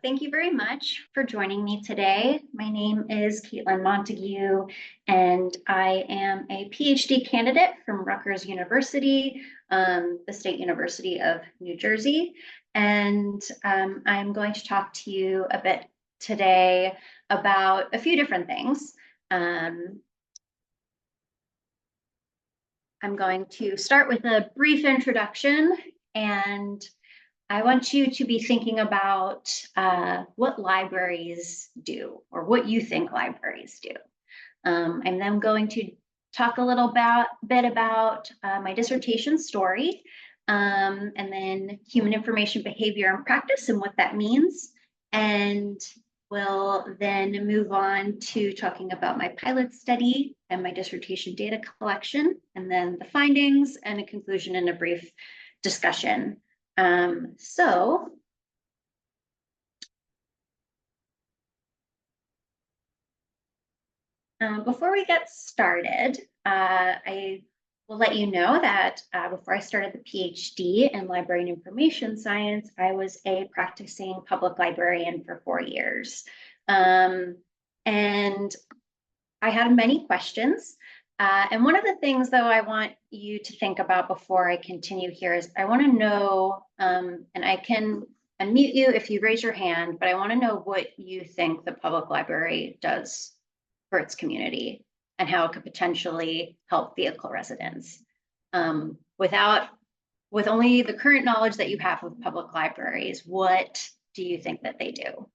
Thank you very much for joining me today. My name is Kaitlin Montague, and I am a PhD candidate from Rutgers University, the State University of New Jersey. And I'm going to talk to you a bit today about a few different things. I'm going to start with a brief introduction, and I want you to be thinking about what libraries do, or what you think libraries do. I'm then going to talk a little bit about my dissertation story, and then human information behavior and practice and what that means. And we'll then move on to talking about my pilot study and my dissertation data collection, and then the findings and a conclusion and a brief discussion. Before we get started, I will let you know that before I started the PhD in library and information science, I was a practicing public librarian for 4 years. And I had many questions. And one of the things, though, I want you to think about before I continue here is I want to know, and I can unmute you if you raise your hand, but I want to know what you think the public library does for its community and how it could potentially help vehicle residents. With only the current knowledge that you have of public libraries, what do you think that they do?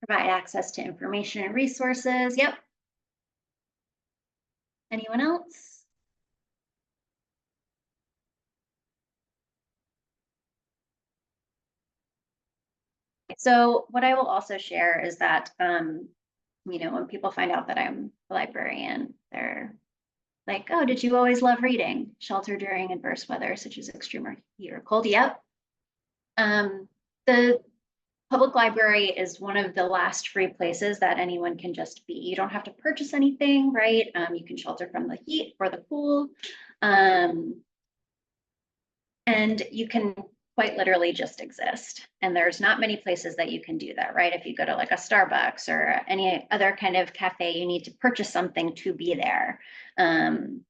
Provide access to information and resources. Yep. Anyone else? So what I will also share is that, when people find out that I'm a librarian, they're like, oh, did you always love reading? Shelter during adverse weather, such as extreme heat or cold? Yep. The public library is one of the last free places that anyone can just be. You don't have to purchase anything, right? You can shelter from the heat or the cool. And you can quite literally just exist. And there's not many places that you can do that, right? If you go to like a Starbucks or any other kind of cafe, you need to purchase something to be there. And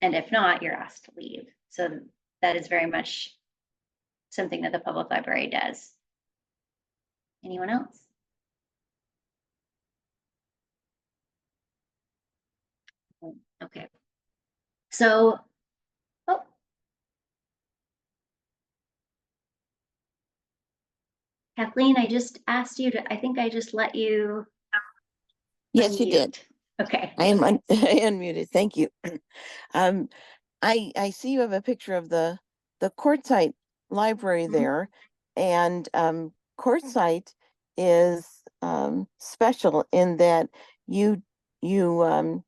if not, you're asked to leave. So that is very much something that the public library does. Anyone else? Okay. So, oh, Kathleen, I just asked you to, I think I just let you. Yes, you did. Okay. I am unmuted. Thank you. I see you have a picture of the Quartzsite library there, and Quartzsite is special in that you don't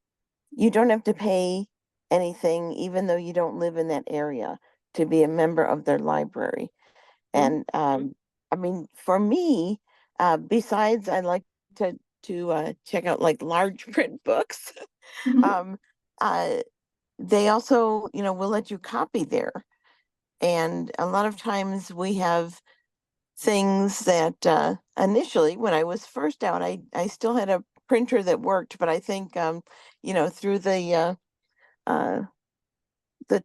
have to pay anything, even though you don't live in that area, to be a member of their library. And I mean, for me, besides I like to check out like large print books. um, they also, will let you copy there. And a lot of times we have things that initially, when I was first out, I still had a printer that worked, but I think, through the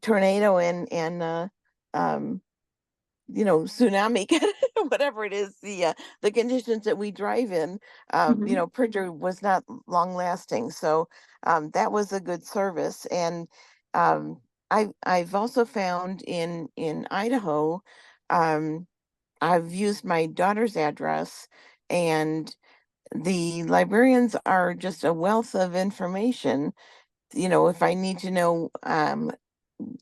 tornado and tsunami, whatever it is, the conditions that we drive in, printer was not long lasting. So that was a good service. And I've also found in Idaho, I've used my daughter's address, and the librarians are just a wealth of information. If I need to know,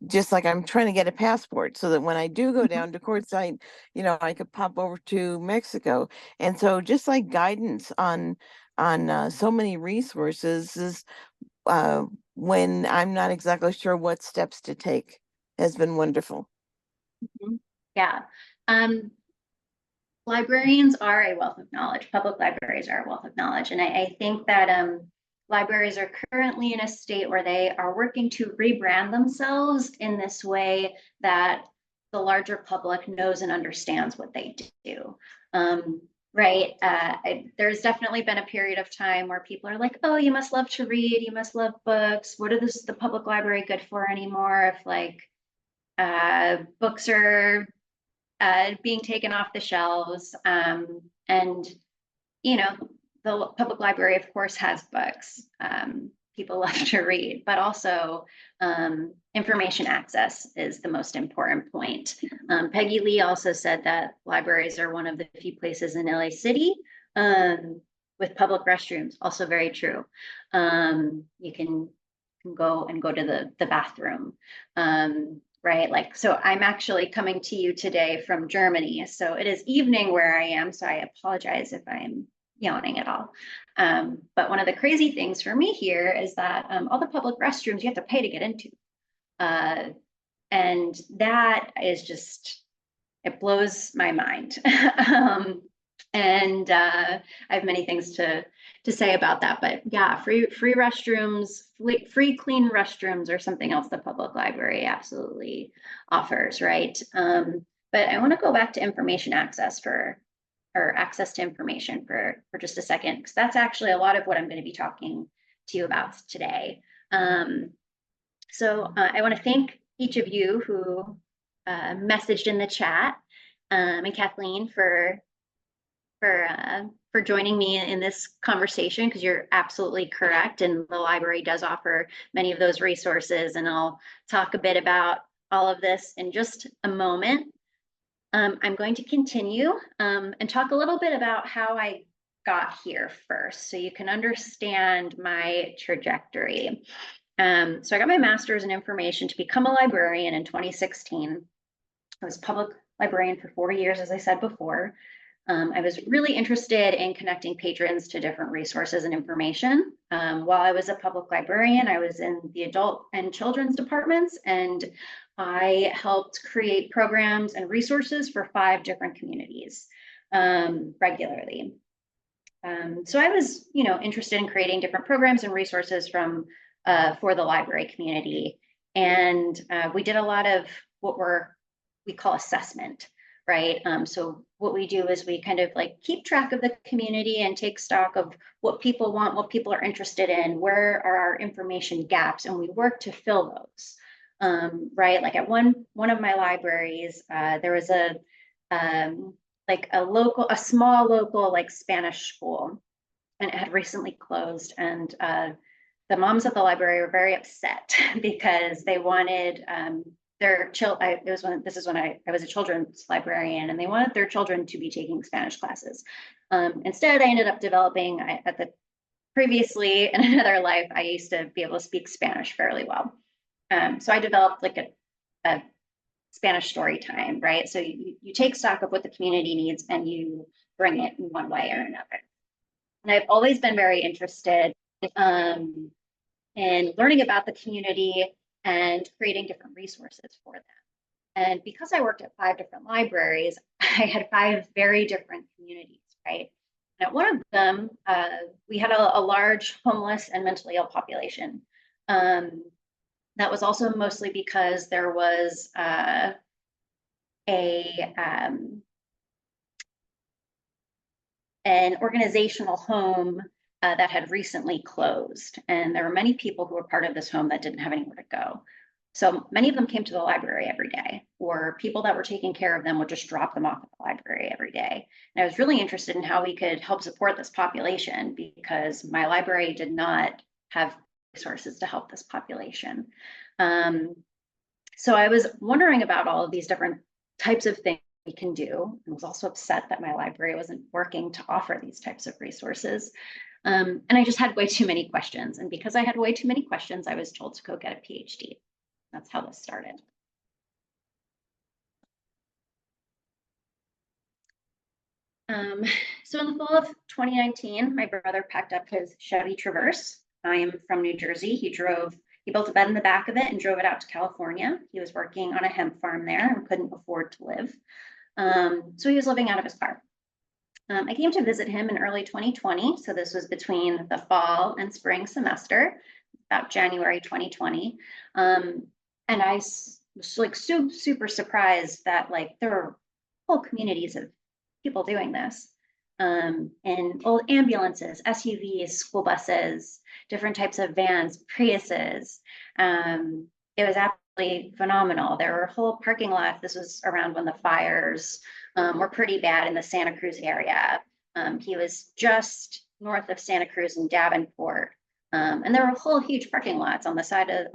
just like I'm trying to get a passport so that when I do go down to Quartzsite, I could pop over to Mexico. And so just like guidance on on so many resources is when I'm not exactly sure what steps to take has been wonderful. Yeah. Librarians are a wealth of knowledge. Public libraries are a wealth of knowledge. And I think that libraries are currently in a state where they are working to rebrand themselves in this way that the larger public knows and understands what they do. Right. There's definitely been a period of time where people are like, oh, you must love to read, you must love books. What is the public library good for anymore if like books are being taken off the shelves. And, you know, the public library, of course, has books. People love to read, but also information access is the most important point. Peggy Lee also said that libraries are one of the few places in LA City with public restrooms, also very true. You can go to the bathroom. Right? Like, so I'm actually coming to you today from Germany. So it is evening where I am. So I apologize if I'm yawning at all. But one of the crazy things for me here is that all the public restrooms you have to pay to get into. And that is just, it blows my mind. And I have many things to say about that, but yeah, free restrooms, free clean restrooms are something else the public library absolutely offers, right? But I want to go back to information access or access to information for just a second, because that's actually a lot of what I'm going to be talking to you about today. So I want to thank each of you who messaged in the chat, and Kaitlin for joining me in this conversation, because you're absolutely correct. And the library does offer many of those resources. And I'll talk a bit about all of this in just a moment. I'm going to continue and talk a little bit about how I got here first, so you can understand my trajectory. So I got my master's in information to become a librarian in 2016. I was public librarian for 4 years, as I said before. I was really interested in connecting patrons to different resources and information. While I was a public librarian, I was in the adult and children's departments, and I helped create programs and resources for 5 different communities regularly. So I was, interested in creating different programs and resources for the library community. And we did a lot of what we call assessment. Right. So what we do is we kind of like keep track of the community and take stock of what people want, what people are interested in, where are our information gaps, and we work to fill those. Right. Like at one of my libraries, there was a small local like Spanish school, and it had recently closed. And the moms at the library were very upset because they wanted this is when I was a children's librarian, and they wanted their children to be taking Spanish classes. Instead, I ended up developing, previously in another life, I used to be able to speak Spanish fairly well. So I developed like a Spanish story time, right? So you take stock of what the community needs and you bring it in one way or another. And I've always been very interested in learning about the community and creating different resources for them. And because I worked at 5 different libraries, I had 5 very different communities, right? And at one of them, we had a large homeless and mentally ill population. That was also mostly because there was an organizational home that had recently closed. And there were many people who were part of this home that didn't have anywhere to go. So many of them came to the library every day, or people that were taking care of them would just drop them off at the library every day. And I was really interested in how we could help support this population, because my library did not have resources to help this population. So I was wondering about all of these different types of things we can do, and was also upset that my library wasn't working to offer these types of resources. And I just had way too many questions. And because I had way too many questions, I was told to go get a PhD. That's how this started. Um, so in the fall of 2019, my brother packed up his Chevy Traverse. I am from New Jersey. He built a bed in the back of it and drove it out to California. He was working on a hemp farm there and couldn't afford to live. So he was living out of his car. I came to visit him in early 2020. So this was between the fall and spring semester, about January 2020. And I was like super surprised that like there were whole communities of people doing this. And old ambulances, SUVs, school buses, different types of vans, Priuses. It was absolutely phenomenal. There were whole parking lots. This was around when the fires were pretty bad in the Santa Cruz area. He was just north of Santa Cruz and Davenport. And there were whole huge parking lots on the side of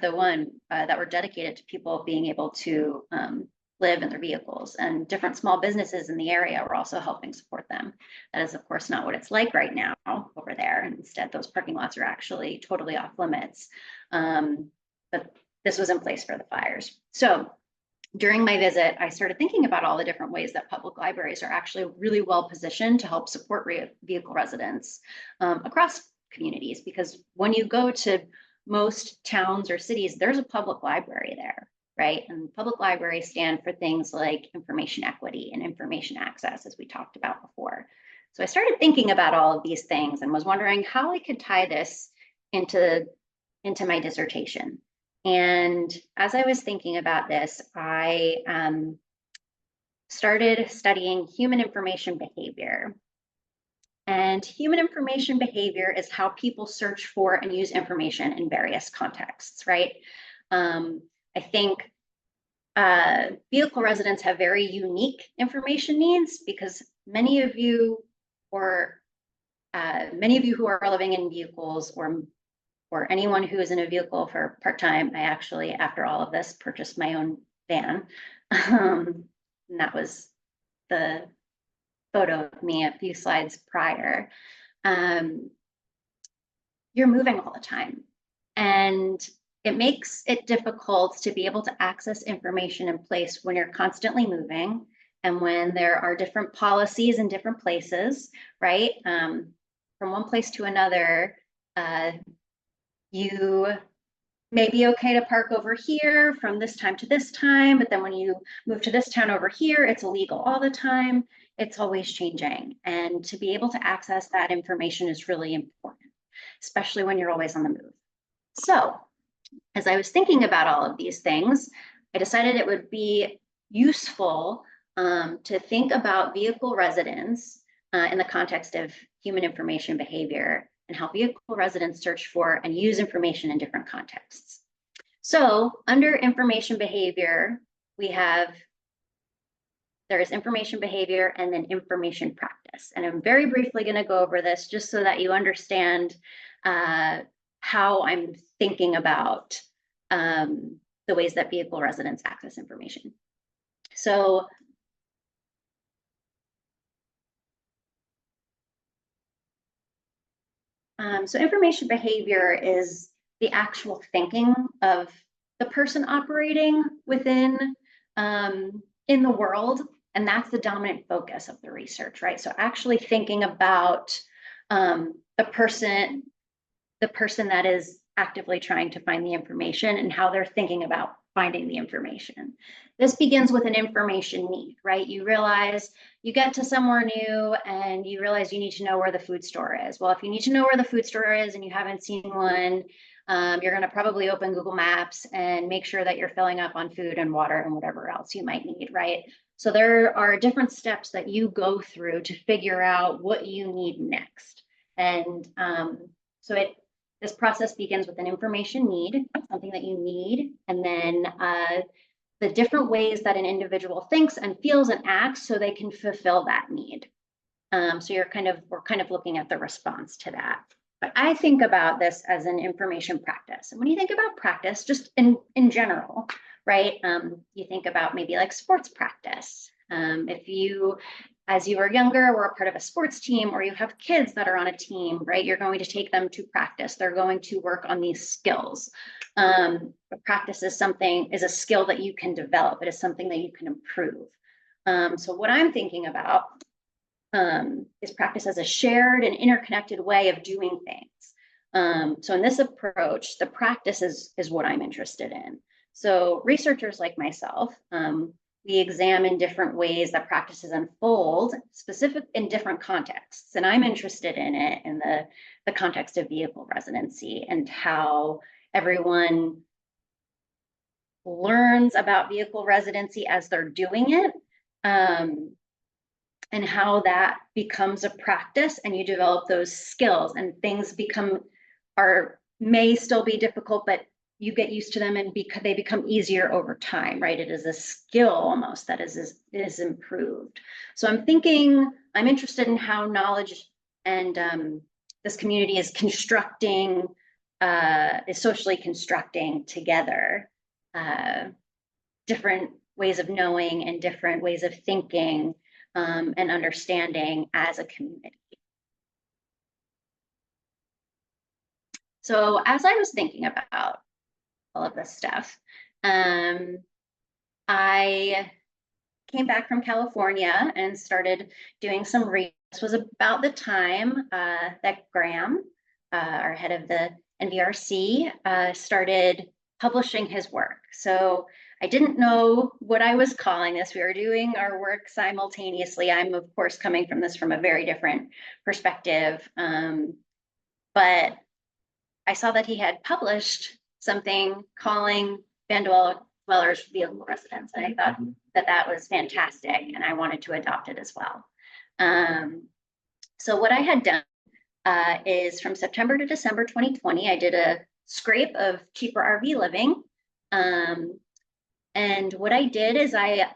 the one that were dedicated to people being able to live in their vehicles, and different small businesses in the area were also helping support them. That is, of course, not what it's like right now over there. And instead, those parking lots are actually totally off limits. But this was in place for the fires. So during my visit, I started thinking about all the different ways that public libraries are actually really well positioned to help support vehicle residents across communities. Because when you go to most towns or cities, there's a public library there, right? And public libraries stand for things like information equity and information access, as we talked about before. So I started thinking about all of these things and was wondering how I could tie this into my dissertation. And as I was thinking about this, I started studying human information behavior. And human information behavior is how people search for and use information in various contexts, right? I think vehicle residents have very unique information needs because many of you who are living in vehicles, or anyone who is in a vehicle for part-time. I actually, after all of this, purchased my own van. And that was the photo of me a few slides prior. You're moving all the time. And it makes it difficult to be able to access information in place when you're constantly moving and when there are different policies in different places, right? From one place to another, you may be okay to park over here from this time to this time, but then when you move to this town over here, it's illegal all the time. It's always changing. And to be able to access that information is really important, especially when you're always on the move. So as I was thinking about all of these things, I decided it would be useful to think about vehicle residents in the context of human information behavior and how vehicle residents search for and use information in different contexts. So under information behavior, there's information behavior and then information practice. And I'm very briefly going to go over this just so that you understand how I'm thinking about the ways that vehicle residents access information. So information behavior is the actual thinking of the person operating within in the world, and that's the dominant focus of the research, right? So actually thinking about the person that is actively trying to find the information and how they're thinking about finding the information. This begins with an information need, right? You realize you get to somewhere new and you realize you need to know where the food store is. Well, if you need to know where the food store is and you haven't seen one, you're going to probably open Google Maps and make sure that you're filling up on food and water and whatever else you might need, right? So there are different steps that you go through to figure out what you need next. And this process begins with an information need, something that you need, and then the different ways that an individual thinks and feels and acts so they can fulfill that need. So we're kind of looking at the response to that. But I think about this as an information practice. And when you think about practice, just in general, right? You think about maybe like sports practice. If you, as you were younger, were a part of a sports team, or you have kids that are on a team, right? You're going to take them to practice. They're going to work on these skills. But practice is a skill that you can develop. It is something that you can improve. So what I'm thinking about is practice as a shared and interconnected way of doing things. So in this approach, the practice is what I'm interested in. So researchers like myself, we examine different ways that practices unfold, specific in different contexts. And I'm interested in it in the context of vehicle residency and how everyone learns about vehicle residency as they're doing it. And how that becomes a practice and you develop those skills and things may still be difficult, but you get used to them and they become easier over time, right? It is a skill almost that is improved. So I'm interested in how knowledge and this community is socially constructing together different ways of knowing and different ways of thinking and understanding as a community. So as I was thinking about all of this stuff, I came back from California and started doing some research. This was about the time that Graham, our head of the NVRC, started publishing his work. So I didn't know what I was calling this. We were doing our work simultaneously. I'm, of course, coming from this from a very different perspective. But I saw that he had published something calling van dwellers vehicle residents. And I thought that was fantastic. And I wanted to adopt it as well. So what I had done is from September to December 2020, I did a scrape of CheaperRVLiving. And what I did is I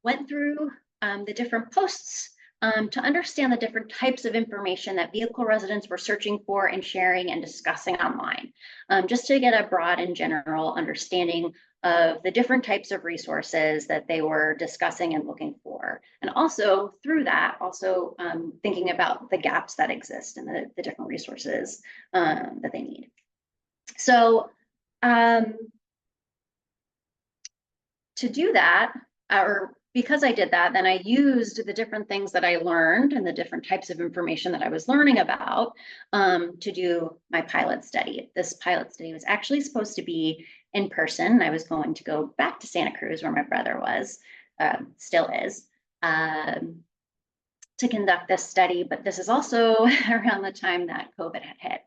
went through the different posts to understand the different types of information that vehicle residents were searching for and sharing and discussing online, just to get a broad and general understanding of the different types of resources that they were discussing and looking for. And also through that, thinking about the gaps that exist in the different resources that they need. So to do that, or because I did that, then I used the different things that I learned and the different types of information that I was learning about to do my pilot study. This pilot study was actually supposed to be in person. I was going to go back to Santa Cruz where my brother was, still is, to conduct this study, but this is also around the time that COVID had hit.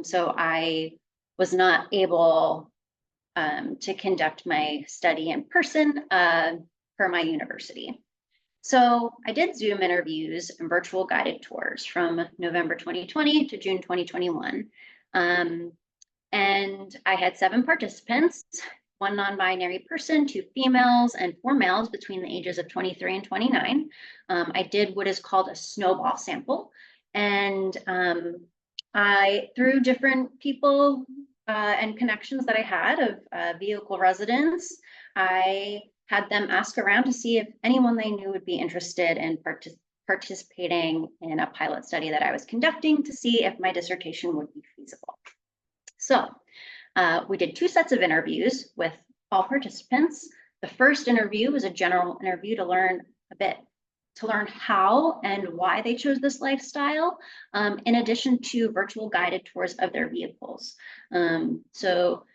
So I was not able to conduct my study in person for my university. So I did Zoom interviews and virtual guided tours from November 2020 to June 2021. And I had 7 participants, 1 non-binary person, 2 females, and 4 males between the ages of 23 and 29. I did what is called a snowball sample. And through different people and connections that I had of vehicle residents, I had them ask around to see if anyone they knew would be interested in participating in a pilot study that I was conducting to see if my dissertation would be feasible. So we did 2 sets of interviews with all participants. The first interview was a general interview to learn how and why they chose this lifestyle, in addition to virtual guided tours of their vehicles. So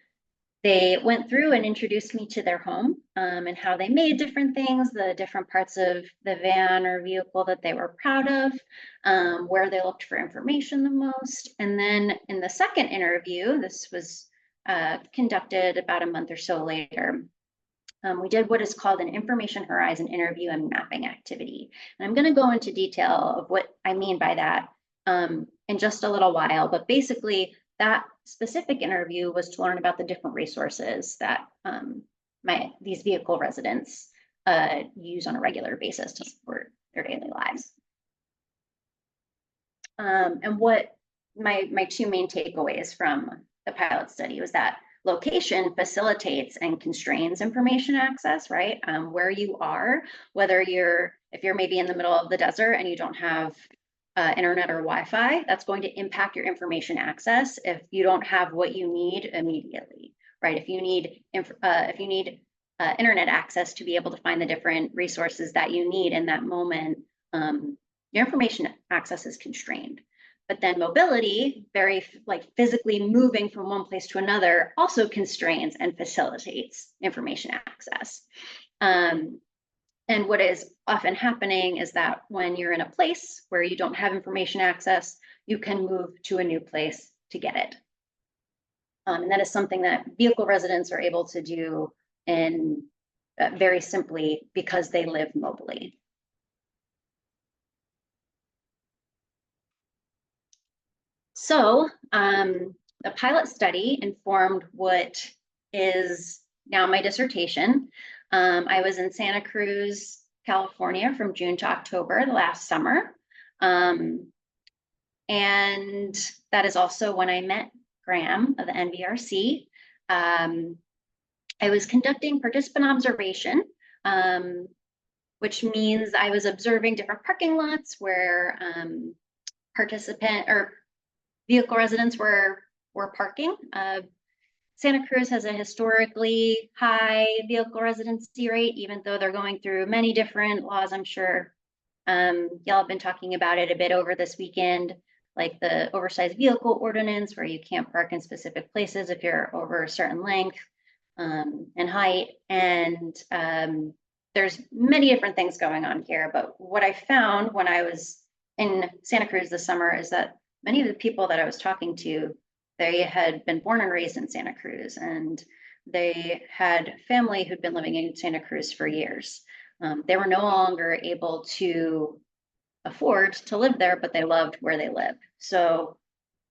they went through and introduced me to their home and how they made different things, the different parts of the van or vehicle that they were proud of, where they looked for information the most. And then in the second interview, this was conducted about a month or so later, we did what is called an information horizon interview and mapping activity. And I'm going to go into detail of what I mean by that in just a little while, but basically that specific interview was to learn about the different resources that these vehicle residents use on a regular basis to support their daily lives. And what my 2 main takeaways from the pilot study was that location facilitates and constrains information access, right? Where you are, if you're maybe in the middle of the desert and you don't have internet or Wi-Fi, that's going to impact your information access if you don't have what you need immediately, right? If you need internet access to be able to find the different resources that you need in that moment, your information access is constrained. But then mobility, very like physically moving from one place to another, also constrains and facilitates information access. And what is often happening is that when you're in a place where you don't have information access, you can move to a new place to get it. And that is something that vehicle residents are able to do in very simply because they live mobily. So the pilot study informed what is now my dissertation. I was in Santa Cruz, California from June to October last summer. And that is also when I met Graham of the NVRC. I was conducting participant observation, which means I was observing different parking lots where participant or vehicle residents were parking. Santa Cruz has a historically high vehicle residency rate, even though they're going through many different laws. I'm sure y'all have been talking about it a bit over this weekend, like the oversized vehicle ordinance, where you can't park in specific places if you're over a certain length and height. And there's many different things going on here. But what I found when I was in Santa Cruz this summer is that many of the people that I was talking to, they had been born and raised in Santa Cruz, and they had family who'd been living in Santa Cruz for years. They were no longer able to afford to live there, but they loved where they lived. So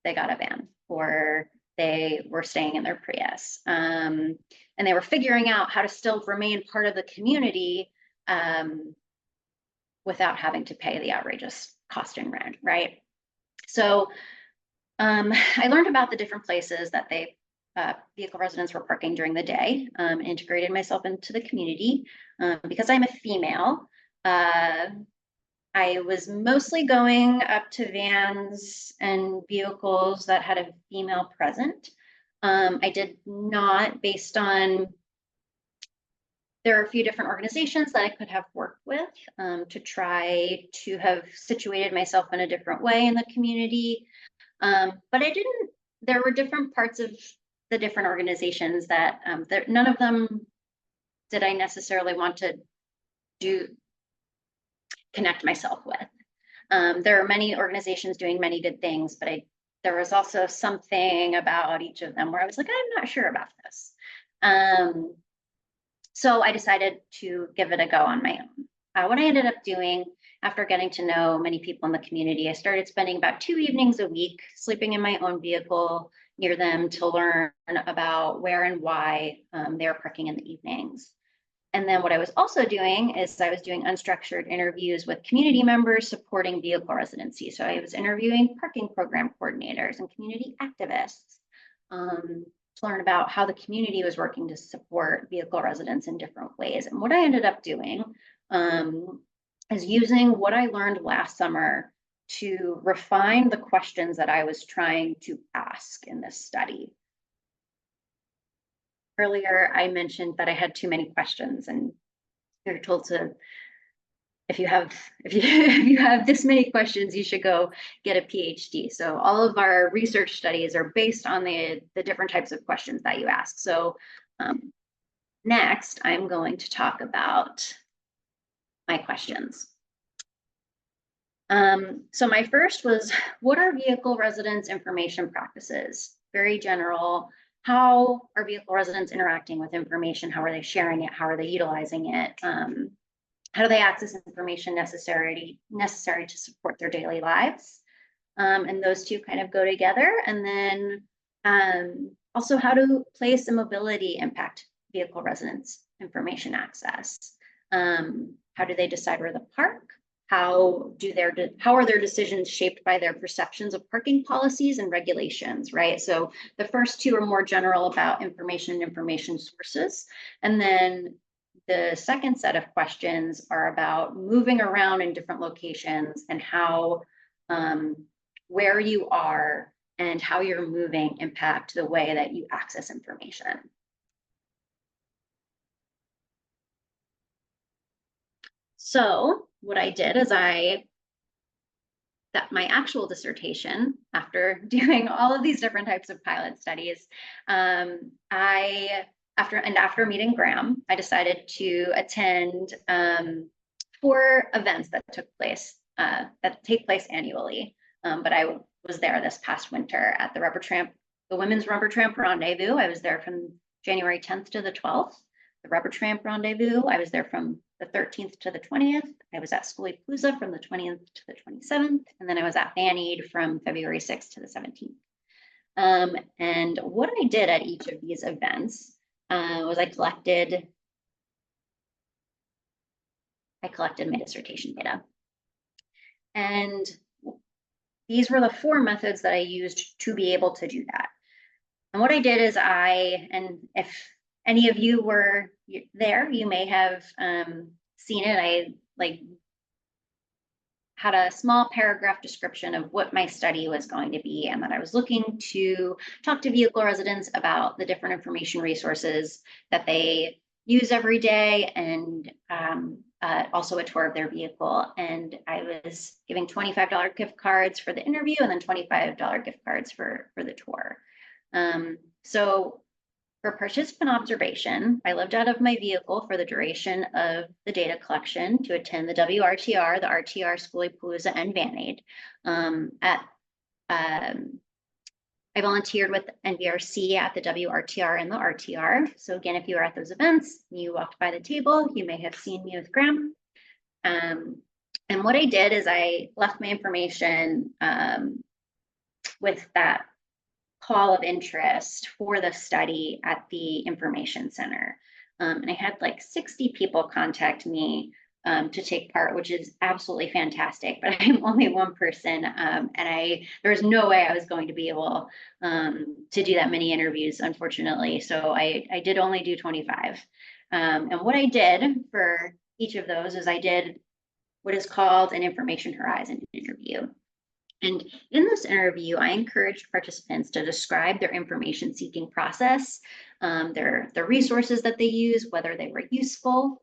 they got a van, or they were staying in their Prius. And they were figuring out how to still remain part of the community without having to pay the outrageous cost in rent, right? So I learned about the different places that they vehicle residents were parking during the day, integrated myself into the community. Because I'm a female, I was mostly going up to vans and vehicles that had a female present. I did not, based on, there are a few different organizations that I could have worked with to try to have situated myself in a different way in the community. But I didn't, there were different parts of the different organizations that none of them did I necessarily want to connect myself with. There are many organizations doing many good things, but there was also something about each of them where I was like, I'm not sure about this. So I decided to give it a go on my own. What I ended up doing after getting to know many people in the community, I started spending about 2 evenings a week sleeping in my own vehicle near them to learn about where and why they were parking in the evenings. And then what I was also doing is I was doing unstructured interviews with community members supporting vehicle residency. So I was interviewing parking program coordinators and community activists to learn about how the community was working to support vehicle residents in different ways. And what I ended up doing is using what I learned last summer to refine the questions that I was trying to ask in this study. Earlier, I mentioned that I had too many questions, and you're told to, if you have this many questions, you should go get a PhD. So all of our research studies are based on the different types of questions that you ask. So next, I'm going to talk about my questions. So my first was, what are vehicle residents' information practices? Very general. How are vehicle residents interacting with information? How are they sharing it? How are they utilizing it? How do they access information necessary to support their daily lives? And those two kind of go together. And then also, how do place and mobility impact vehicle residents' information access? How do they decide where to park? How are their decisions shaped by their perceptions of parking policies and regulations, right? So the first two are more general about information and information sources. And then the second set of questions are about moving around in different locations and how where you are and how you're moving impact the way that you access information. So what I did is that my actual dissertation, after doing all of these different types of pilot studies, after meeting Graham, I decided to attend 4 events that take place annually. But I was there this past winter at the Women's Rubber Tramp Rendezvous. I was there from January 10th to the 12th. The Rubber Tramp Rendezvous, I was there from the 13th to the 20th. I was at Skooliepalooza from the 20th to the 27th. And then I was at Bannied from February 6th to the 17th. And what I did at each of these events was I collected my dissertation data. And these were the 4 methods that I used to be able to do that. And what I did is and if any of you were there, you may have seen it. I had a small paragraph description of what my study was going to be, and that I was looking to talk to vehicle residents about the different information resources that they use every day, and also a tour of their vehicle. And I was giving $25 gift cards for the interview and then $25 gift cards for the tour. So for participant observation, I lived out of my vehicle for the duration of the data collection to attend the WRTR, the RTR, Skooliepalooza, and Bannied. I volunteered with NVRC at the WRTR and the RTR. So again, if you were at those events, you walked by the table, you may have seen me with Graham. And what I did is I left my information with that call of interest for the study at the information center. And I had like 60 people contact me to take part, which is absolutely fantastic, but I'm only one person. And there was no way I was going to be able to do that many interviews, unfortunately. So I did only do 25. And what I did for each of those is I did what is called an information horizon interview. And in this interview, I encouraged participants to describe their information seeking process, their resources that they use, whether they were useful.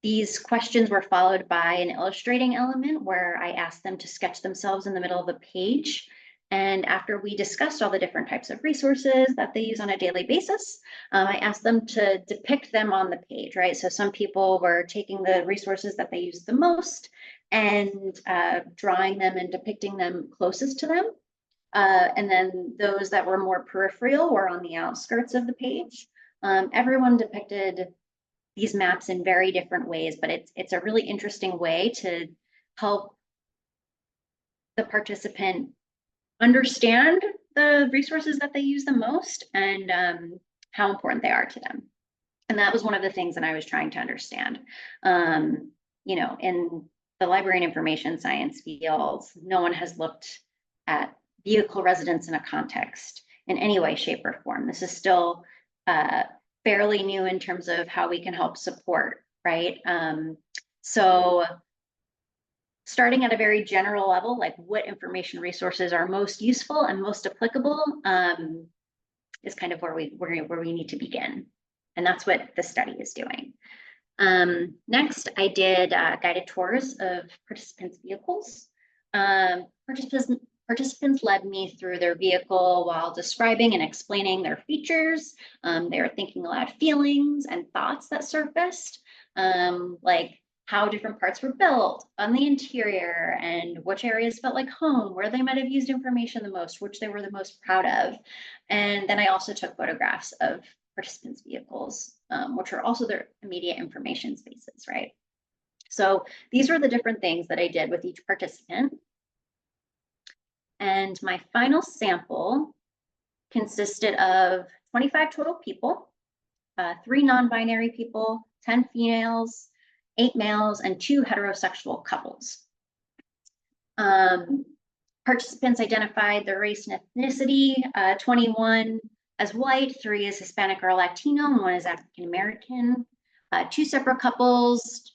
These questions were followed by an illustrating element where I asked them to sketch themselves in the middle of the page. And after we discussed all the different types of resources that they use on a daily basis, I asked them to depict them on the page, right? So some people were taking the resources that they use the most and drawing them and depicting them closest to them. And then those that were more peripheral were on the outskirts of the page. Everyone depicted these maps in very different ways, but it's a really interesting way to help the participant understand the resources that they use the most and how important they are to them. And that was one of the things that I was trying to understand. You know, in the library and information science fields, no one has looked at vehicle residents in a context in any way, shape, or form. This is still fairly new in terms of how we can help support, right? So starting at a very general level, like what information resources are most useful and most applicable is kind of where we need to begin. And that's what the study is doing. Next, I did guided tours of participants' vehicles. Participants led me through their vehicle while describing and explaining their features. They were thinking aloud feelings and thoughts that surfaced, like how different parts were built on the interior and which areas felt like home, where they might have used information the most, which they were the most proud of. And then I also took photographs of participants' vehicles, which are also their immediate information spaces, right? So these were the different things that I did with each participant. And my final sample consisted of 25 total people, 3 non-binary people, 10 females, 8 males, and 2 heterosexual couples. Participants identified their race and ethnicity, 21 as white, 3 as Hispanic or Latino, and 1 as African American. 2 separate couples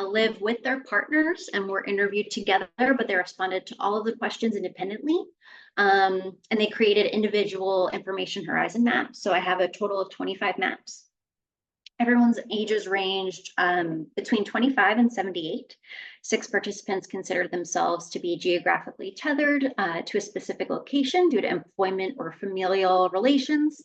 live with their partners and were interviewed together, but they responded to all of the questions independently. And they created individual information horizon maps. So I have a total of 25 maps. Everyone's ages ranged between 25 and 78. 6 participants considered themselves to be geographically tethered to a specific location due to employment or familial relations.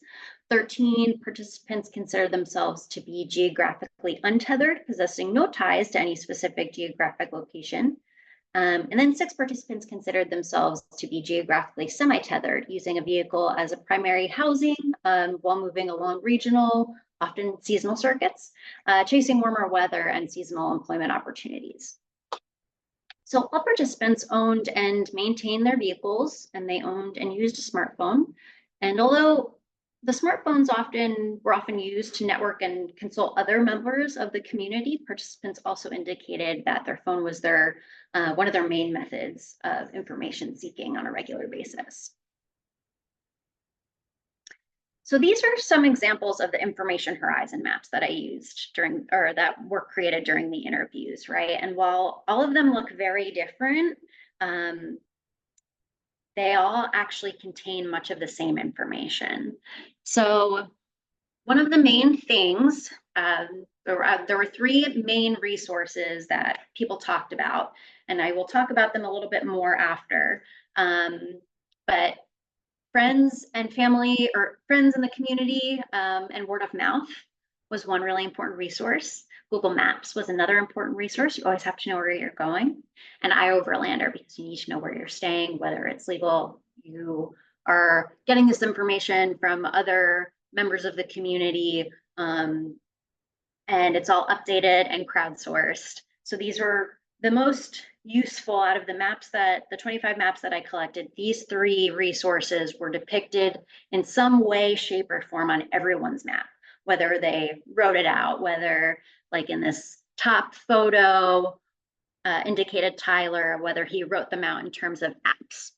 13 participants considered themselves to be geographically untethered, possessing no ties to any specific geographic location. And then 6 participants considered themselves to be geographically semi-tethered, using a vehicle as a primary housing while moving along regional, often seasonal circuits, chasing warmer weather and seasonal employment opportunities. So all participants owned and maintained their vehicles, and they owned and used a smartphone. And although the smartphones were often used to network and consult other members of the community, participants also indicated that their phone was one of their main methods of information seeking on a regular basis. So these are some examples of the information horizon maps that I used that were created during the interviews, right? And while all of them look very different, they all actually contain much of the same information. So one of the main things, there were 3 main resources that people talked about, and I will talk about them a little bit more after. But friends and family, or friends in the community, and word of mouth was one really important resource. Google Maps was another important resource. You always have to know where you're going. And iOverlander, because you need to know where you're staying, whether it's legal, you are getting this information from other members of the community, and it's all updated and crowdsourced. So these were the most useful out of the 25 maps that I collected. These 3 resources were depicted in some way, shape, or form on everyone's map, whether they wrote it out, whether like in this top photo indicated Tyler, whether he wrote them out in terms of apps.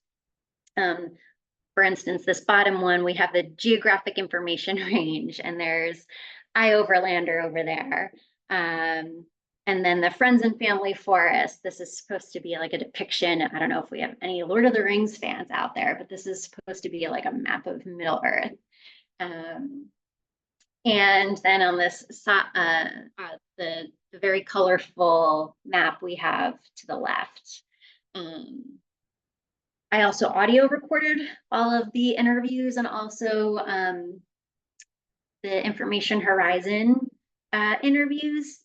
For instance, this bottom one, we have the geographic information range, and there's iOverlander over there. And then the friends and family forest, this is supposed to be like a depiction. I don't know if we have any Lord of the Rings fans out there, but this is supposed to be like a map of Middle Earth. And then on this, the very colorful map we have to the left. I also audio recorded all of the interviews, and also the Information Horizon interviews.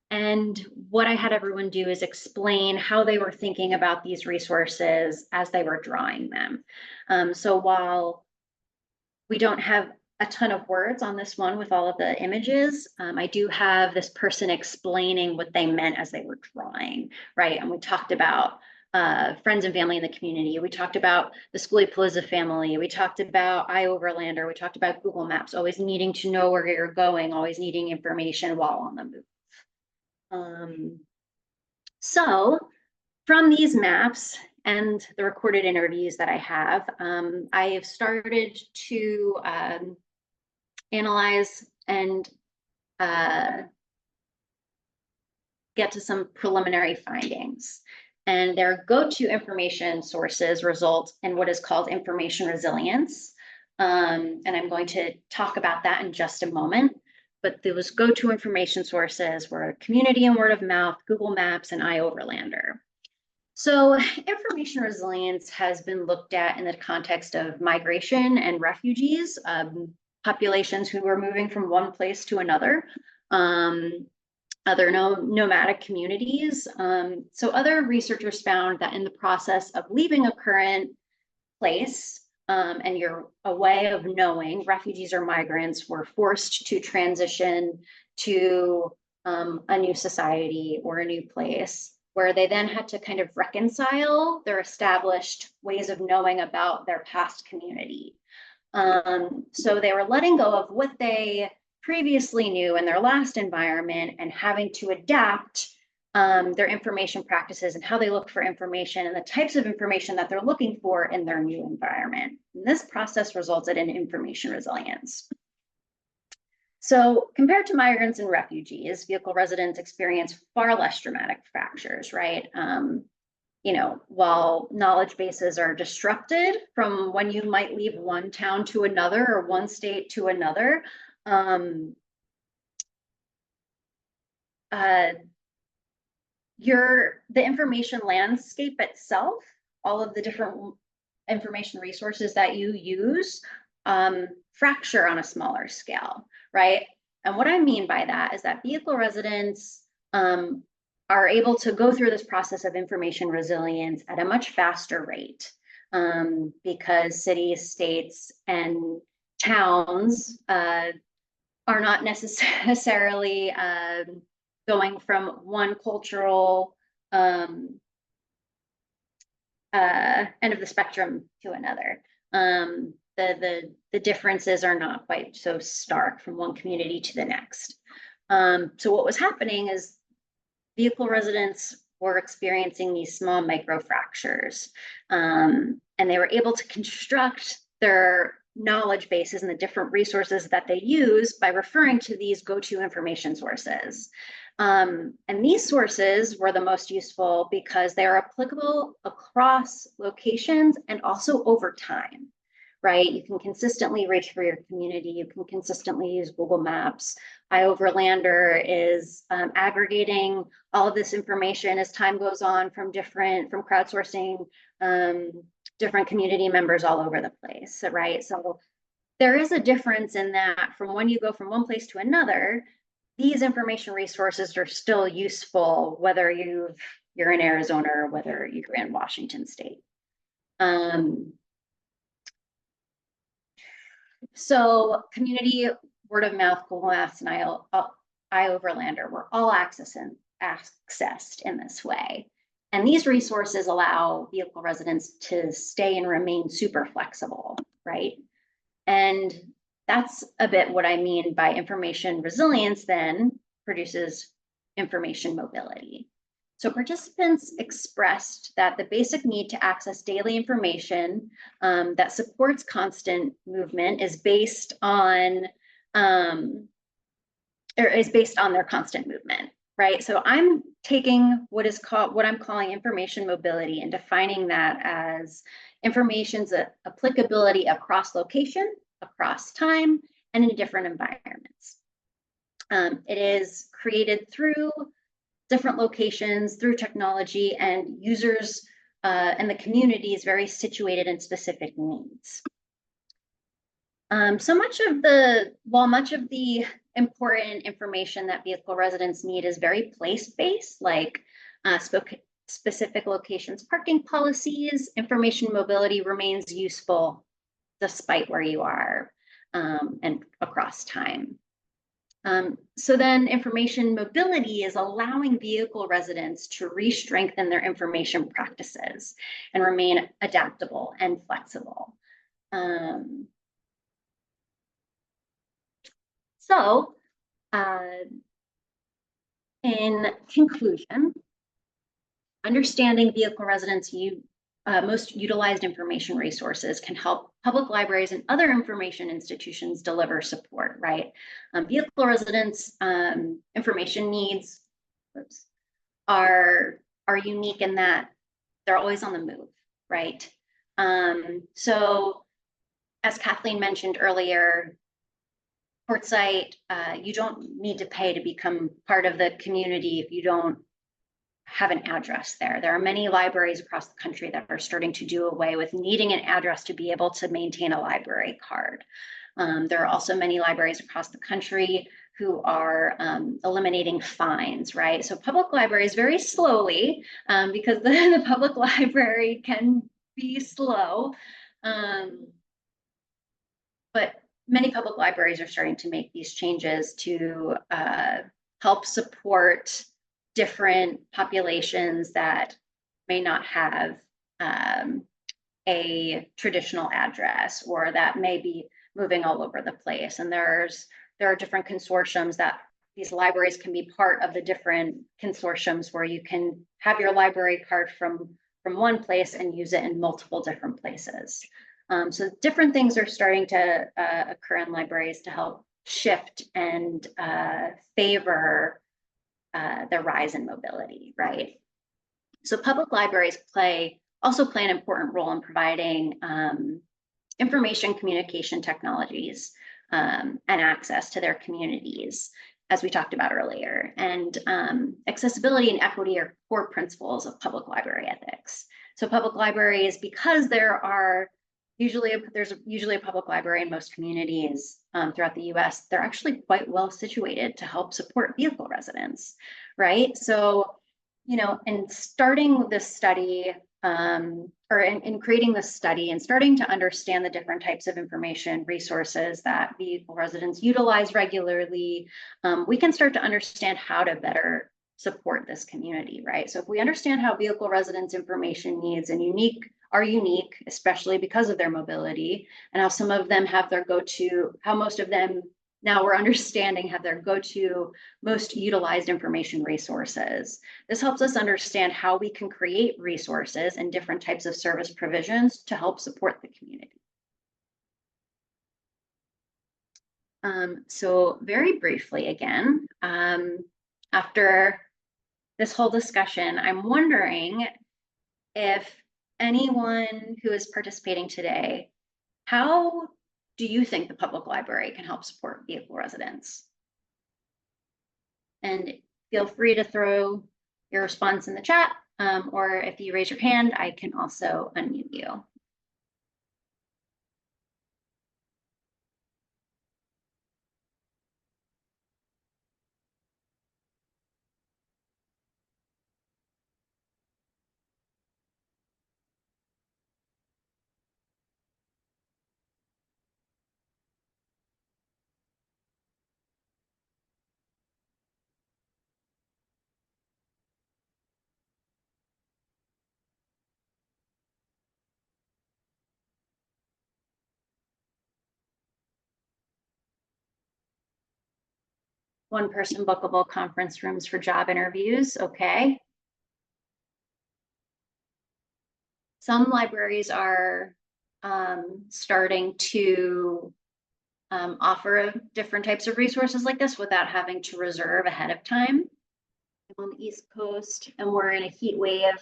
And what I had everyone do is explain how they were thinking about these resources as they were drawing them. So while we don't have a ton of words on this one with all of the images, I do have this person explaining what they meant as they were drawing, right? And we talked about friends and family in the community. We talked about the Skooliepalooza family. We talked about iOverlander. We talked about Google Maps, always needing to know where you're going, always needing information while on the move. So from these maps and the recorded interviews that I have started to analyze and get to some preliminary findings. And their go-to information sources result in what is called information resilience. And I'm going to talk about that in just a moment. But those go-to information sources were community and word of mouth, Google Maps, and iOverlander. So information resilience has been looked at in the context of migration and refugees, populations who were moving from one place to another, other nomadic communities. So other researchers found that in the process of leaving a current place, and you're a way of knowing, refugees or migrants were forced to transition to a new society or a new place, where they then had to kind of reconcile their established ways of knowing about their past community. So they were letting go of what they previously knew in their last environment and having to adapt their information practices and how they look for information and the types of information that they're looking for in their new environment. And this process resulted in information resilience. So compared to migrants and refugees, vehicle residents experience far less dramatic fractures, right? While knowledge bases are disrupted from when you might leave one town to another or one state to another, the information landscape itself, all of the different information resources that you use, fracture on a smaller scale, right? And what I mean by that is that vehicle residents are able to go through this process of information resilience at a much faster rate, because cities, states, and towns are not necessarily going from one cultural end of the spectrum to another. The differences are not quite so stark from one community to the next. So what was happening is vehicle residents were experiencing these small micro fractures, and they were able to construct their knowledge bases and the different resources that they use by referring to these go-to information sources. And these sources were the most useful because they are applicable across locations and also over time, right? You can consistently reach for your community. You can consistently use Google Maps. iOverlander is aggregating all of this information as time goes on from crowdsourcing different community members all over the place, right? So there is a difference in that from when you go from one place to another, these information resources are still useful, whether you're in Arizona or whether you're in Washington State. So community word of mouth, Google Maps, and iOverlander were all accessed in this way. And these resources allow vehicle residents to stay and remain super flexible, right? And that's a bit what I mean by information resilience then produces information mobility. So participants expressed that the basic need to access daily information that supports constant movement is based on their constant movement, right? So I'm taking what I'm calling information mobility and defining that as information's applicability across location, across time, and in different environments. It is created through different locations, through technology, and users and the community is very situated in specific needs. While much of the important information that vehicle residents need is very place-based, like specific locations, parking policies, information mobility remains useful despite where you are and across time. So then information mobility is allowing vehicle residents to re-strengthen their information practices and remain adaptable and flexible. So in conclusion, understanding vehicle residents' most utilized information resources can help public libraries and other information institutions deliver support, right? Vehicle residents' information needs are unique in that they're always on the move, right? So as Kaitlin mentioned earlier, Quartzsite, you don't need to pay to become part of the community if you don't have an address there. There are many libraries across the country that are starting to do away with needing an address to be able to maintain a library card. There are also many libraries across the country who are eliminating fines, right? So public libraries very slowly, because the public library can be slow, but many public libraries are starting to make these changes to help support different populations that may not have a traditional address or that may be moving all over the place. And there are different consortiums that these libraries can be part of the different consortiums where you can have your library card from one place and use it in multiple different places. So different things are starting to occur in libraries to help shift and favor the rise in mobility, right? So public libraries also play an important role in providing information communication technologies and access to their communities. as we talked about earlier. And accessibility and equity are core principles of public library ethics. So public libraries, because there's usually a public library in most communities throughout the US, they're actually quite well situated to help support vehicle residents, right? So, you know, in starting this study, or in creating this study and starting to understand the different types of information resources that vehicle residents utilize regularly, we can start to understand how to better support this community, right? So if we understand how vehicle residents' information needs are unique, especially because of their mobility, and how some of them have their go-to, how most of them now we're understanding have their go-to most utilized information resources. This helps us understand how we can create resources and different types of service provisions to help support the community. So very briefly again, after this whole discussion, I'm wondering if anyone who is participating today, how do you think the public library can help support vehicle residents? And feel free to throw your response in the chat, or if you raise your hand, I can also unmute you. One-person bookable conference rooms for job interviews, okay. Some libraries are starting to offer different types of resources like this without having to reserve ahead of time. I'm on the East Coast and we're in a heat wave.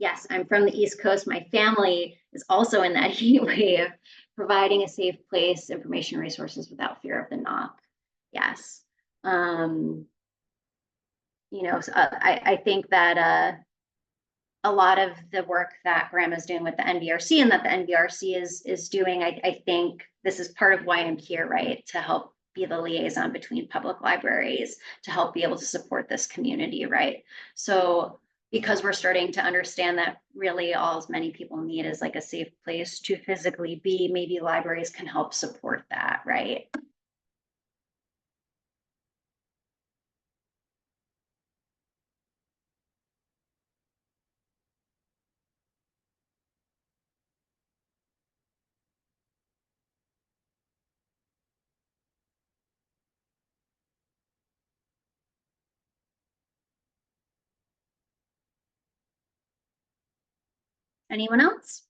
Yes, I'm from the East Coast. My family is also in that heat wave, providing a safe place, information resources without fear of the knock. Yes. You know, so, I think that a lot of the work that Graham is doing with the NVRC and that the NVRC is doing, I think this is part of why I'm here, right? To help be the liaison between public libraries, to help be able to support this community, right? So because we're starting to understand that really all as many people need is like a safe place to physically be, maybe libraries can help support that, right? Anyone else?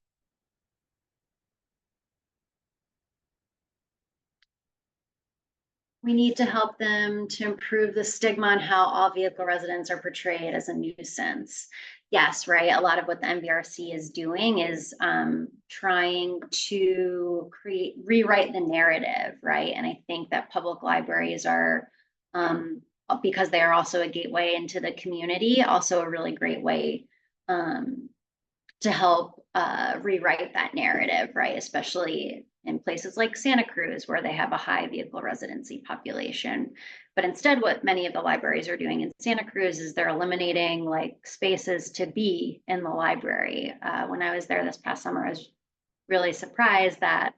We need to help them to improve the stigma on how all vehicle residents are portrayed as a nuisance. Yes, right. A lot of what the NVRC is doing is trying to rewrite the narrative, right? And I think that public libraries are, because they are also a gateway into the community, also a really great way to help rewrite that narrative, right? Especially in places like Santa Cruz, where they have a high vehicle residency population. But instead, what many of the libraries are doing in Santa Cruz is they're eliminating like spaces to be in the library. When I was there this past summer, I was really surprised that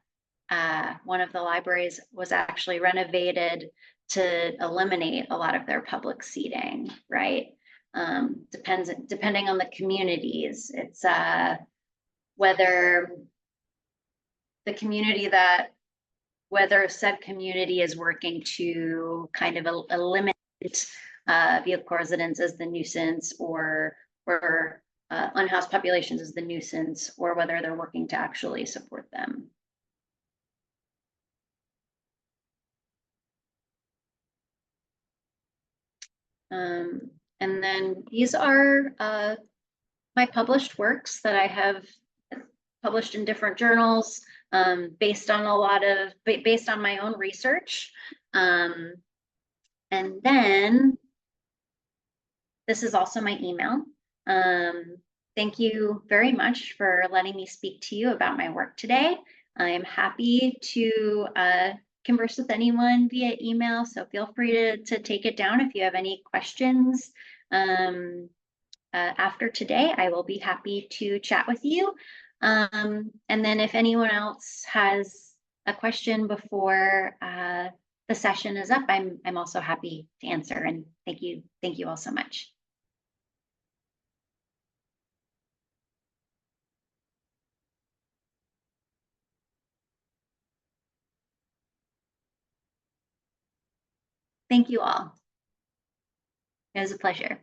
one of the libraries was actually renovated to eliminate a lot of their public seating, right? Depending on the communities, it's whether the community whether said community is working to kind of eliminate vehicle residents as the nuisance or unhoused populations as the nuisance, or whether they're working to actually support them. And then these are my published works that I have published in different journals, based on my own research. And And then this is also my email. Thank you very much for letting me speak to you about my work today. I'm happy to converse with anyone via email, so feel free to take it down if you have any questions. After today, I will be happy to chat with you. And then if anyone else has a question before the session is up, I'm also happy to answer. And thank you all so much. Thank you all. It was a pleasure.